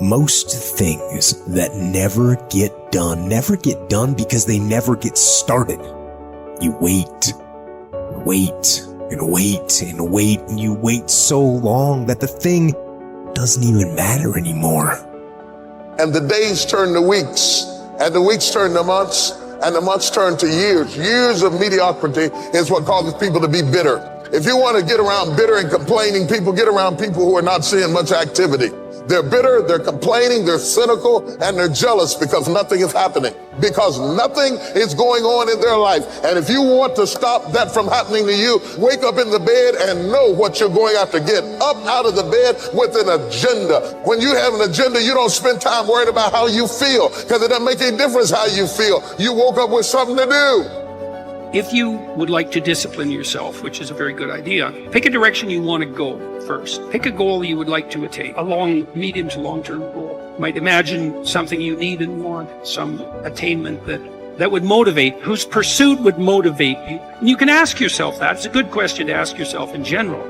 Most things that never get done because they never get started. You wait, and wait, and wait, and wait, and you wait so long that the thing doesn't even matter anymore. And the days turn to weeks, and the weeks turn to months, and the months turn to years. Years of mediocrity is what causes people to be bitter. If you want to get around bitter and complaining people, get around people who are not seeing much activity. They're bitter, they're complaining, they're cynical, and they're jealous because nothing is happening, because nothing is going on in their life. And if you want to stop that from happening to you, wake up in the bed and know what you're going after. Get up out of the bed with an agenda. When you have an agenda, you don't spend time worried about how you feel, because it doesn't make any difference how you feel. You woke up with something to do. If you would like to discipline yourself, which is a very good idea, pick a direction you want to go first. Pick a goal you would like to attain, a long, medium to long-term goal. You might imagine something you need and want, some attainment that would motivate, whose pursuit would motivate you. And you can ask yourself that. It's a good question to ask yourself in general.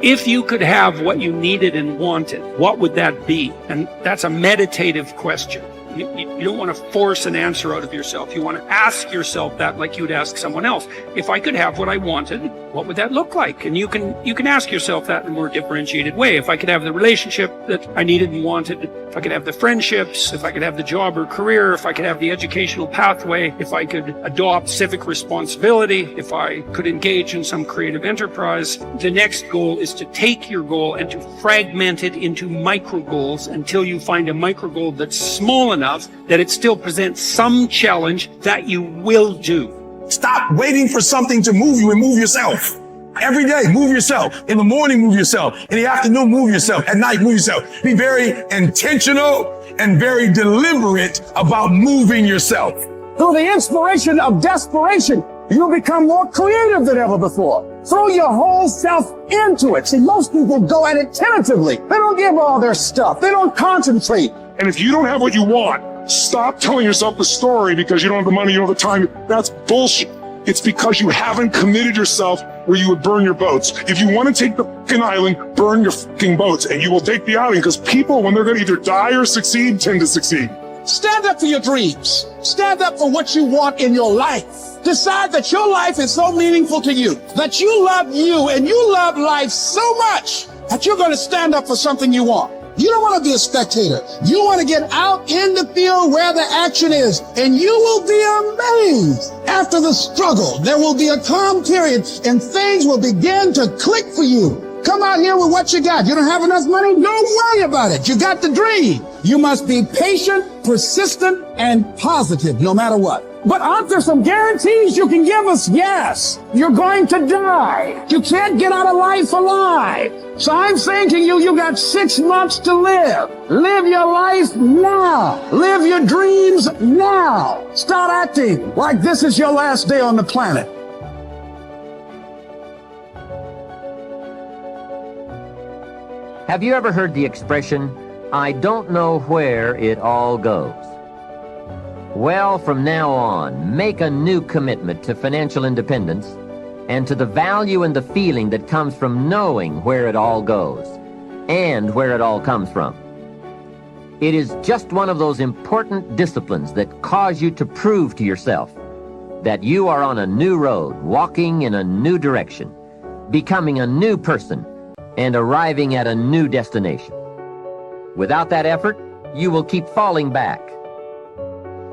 If you could have what you needed and wanted, what would that be? And that's a meditative question. You don't want to force an answer out of yourself. You want to ask yourself that like you would ask someone else. If I could have what I wanted, what would that look like? And you can ask yourself that in a more differentiated way. If I could have the relationship that I needed and wanted, if I could have the friendships, if I could have the job or career, if I could have the educational pathway, if I could adopt civic responsibility, if I could engage in some creative enterprise. The next goal is to take your goal and to fragment it into micro goals until you find a micro goal that's small enough that it still presents some challenge that you will do. Stop waiting for something to move you and move yourself. Every day, move yourself. In the morning, move yourself. In the afternoon, move yourself. At night, move yourself. Be very intentional and very deliberate about moving yourself. Through the inspiration of desperation, you'll become more creative than ever before. Throw your whole self into it. See, most people go at it tentatively. They don't give all their stuff. They don't concentrate. And if you don't have what you want, stop telling yourself the story because you don't have the money, you don't have the time. That's bullshit. It's because you haven't committed yourself where you would burn your boats. If you want to take the fucking island, burn your fucking boats, and you will take the island, because people, when they're going to either die or succeed, tend to succeed. Stand up for your dreams. Stand up for what you want in your life. Decide that your life is so meaningful to you, that you love you and you love life so much that you're going to stand up for something you want. You don't want to be a spectator. You want to get out in the field where the action is, and you will be amazed. After the struggle, there will be a calm period, and things will begin to click for you. Come out here with what you got. You don't have enough money? Don't worry about it. You got the dream. You must be patient, persistent, and positive no matter what. But aren't there some guarantees you can give us? Yes. You're going to die. You can't get out of life alive. So I'm saying to you, you got 6 months to live. Live your life now. Live your dreams now. Start acting like this is your last day on the planet. Have you ever heard the expression, I don't know where it all goes? Well, from now on, make a new commitment to financial independence and to the value and the feeling that comes from knowing where it all goes and where it all comes from. It is just one of those important disciplines that cause you to prove to yourself that you are on a new road, walking in a new direction, becoming a new person, and arriving at a new destination. Without that effort, you will keep falling back.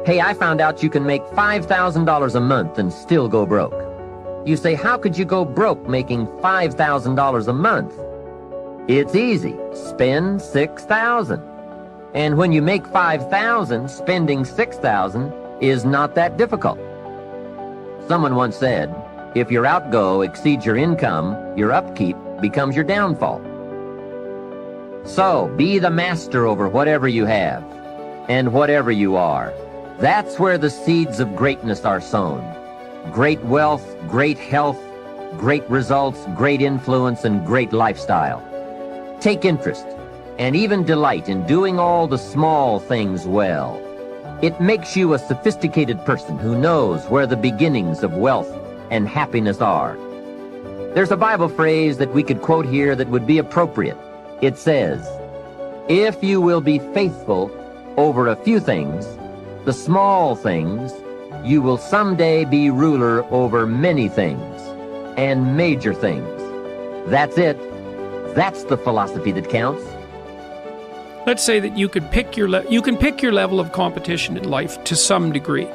Hey, I found out you can make $5,000 a month and still go broke. You say, how could you go broke making $5,000 a month? It's easy. Spend $6,000. And when you make $5,000, spending $6,000 is not that difficult. Someone once said, if your outgo exceeds your income, your upkeep becomes your downfall. So, be the master over whatever you have and whatever you are. That's where the seeds of greatness are sown. Great wealth, great health, great results, great influence, and great lifestyle. Take interest and even delight in doing all the small things well. It makes you a sophisticated person who knows where the beginnings of wealth and happiness are. There's a Bible phrase that we could quote here that would be appropriate. It says, If you will be faithful over a few things, the small things, you will someday be ruler over many things and major things. That's it. That's the philosophy that counts. Let's say that you can pick your level of competition in life to some degree.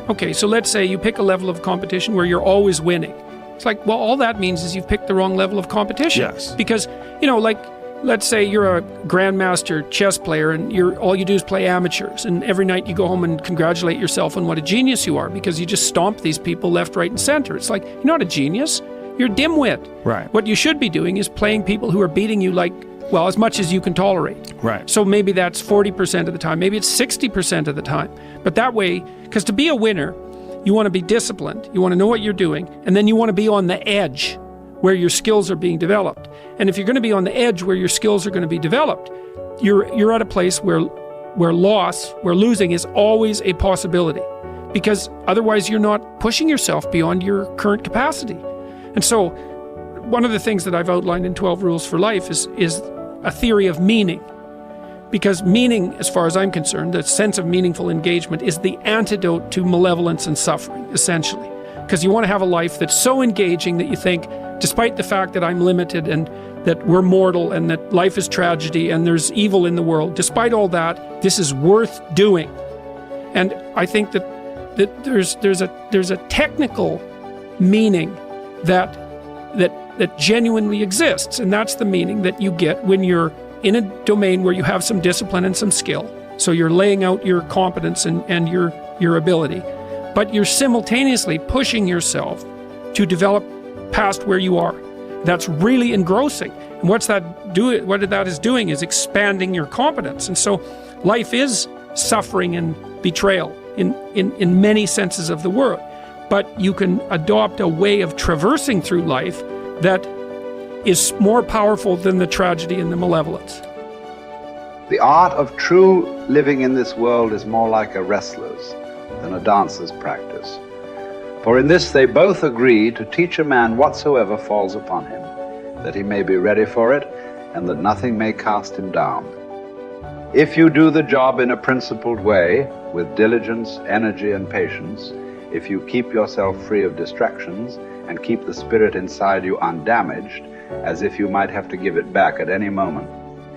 Okay, so let's say you pick a level of competition where you're always winning. It's like, well, all that means is you've picked the wrong level of competition. Yes. Because, like, let's say you're a grandmaster chess player and all you do is play amateurs, and every night you go home and congratulate yourself on what a genius you are because you just stomp these people left, right, and center. It's like, you're not a genius. You're a dimwit. Right. What you should be doing is playing people who are beating you as much as you can tolerate. Right. So maybe that's 40% of the time. Maybe it's 60% of the time. But that way, because to be a winner, you want to be disciplined. You want to know what you're doing. And then you want to be on the edge where your skills are being developed. And if you're going to be on the edge where your skills are going to be developed, you're at a place where losing is always a possibility. Because otherwise you're not pushing yourself beyond your current capacity. And so one of the things that I've outlined in 12 Rules for Life is a theory of meaning. Because meaning, as far as I'm concerned, the sense of meaningful engagement is the antidote to malevolence and suffering, essentially. Because you want to have a life that's so engaging that you think, despite the fact that I'm limited and that we're mortal and that life is tragedy and there's evil in the world, despite all that, this is worth doing. And I think that there's a technical meaning that genuinely exists, and that's the meaning that you get when you're in a domain where you have some discipline and some skill. So you're laying out your competence and your ability, but you're simultaneously pushing yourself to develop past where you are. That's really engrossing. And what that is doing is expanding your competence. And so life is suffering and betrayal in many senses of the word. But you can adopt a way of traversing through life that is more powerful than the tragedy and the malevolence. The art of true living in this world is more like a wrestler's than a dancer's practice. For in this they both agree to teach a man whatsoever falls upon him, that he may be ready for it, and that nothing may cast him down. If you do the job in a principled way, with diligence, energy, and patience, if you keep yourself free of distractions and keep the spirit inside you undamaged, as if you might have to give it back at any moment,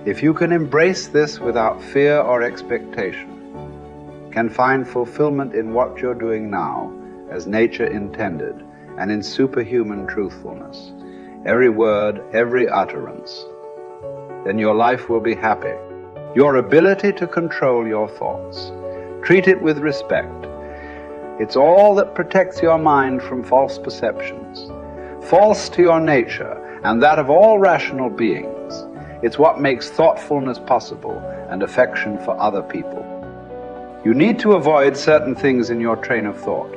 if you can embrace this without fear or expectation, can find fulfillment in what you're doing now, as nature intended, and in superhuman truthfulness, every word, every utterance, then your life will be happy. Your ability to control your thoughts, treat it with respect. It's all that protects your mind from false perceptions, false to your nature and that of all rational beings. It's what makes thoughtfulness possible and affection for other people. You need to avoid certain things in your train of thought.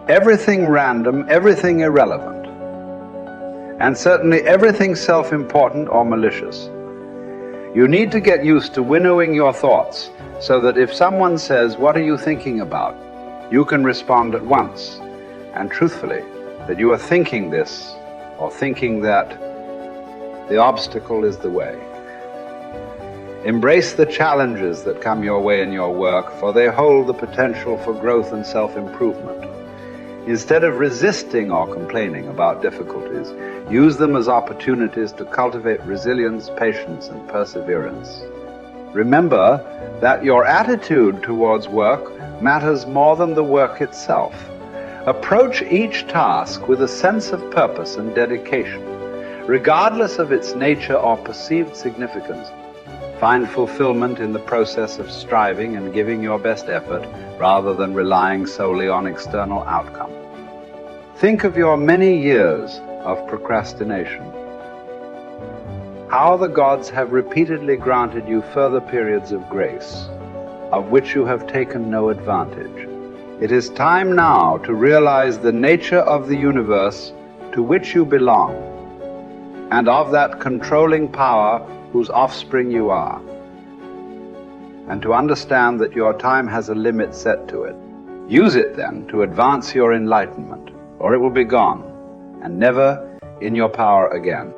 Everything random, everything irrelevant, and certainly everything self-important or malicious. You need to get used to winnowing your thoughts so that if someone says, "What are you thinking about?" you can respond at once and truthfully that you are thinking this or thinking that. The obstacle is the way. Embrace the challenges that come your way in your work, for they hold the potential for growth and self-improvement. Instead of resisting or complaining about difficulties, use them as opportunities to cultivate resilience, patience, and perseverance. Remember that your attitude towards work matters more than the work itself. Approach each task with a sense of purpose and dedication, regardless of its nature or perceived significance. Find fulfillment in the process of striving and giving your best effort rather than relying solely on external outcome. Think of your many years of procrastination. How the gods have repeatedly granted you further periods of grace, of which you have taken no advantage. It is time now to realize the nature of the universe to which you belong, and of that controlling power whose offspring you are, and to understand that your time has a limit set to it. Use it then to advance your enlightenment, or it will be gone, and never in your power again.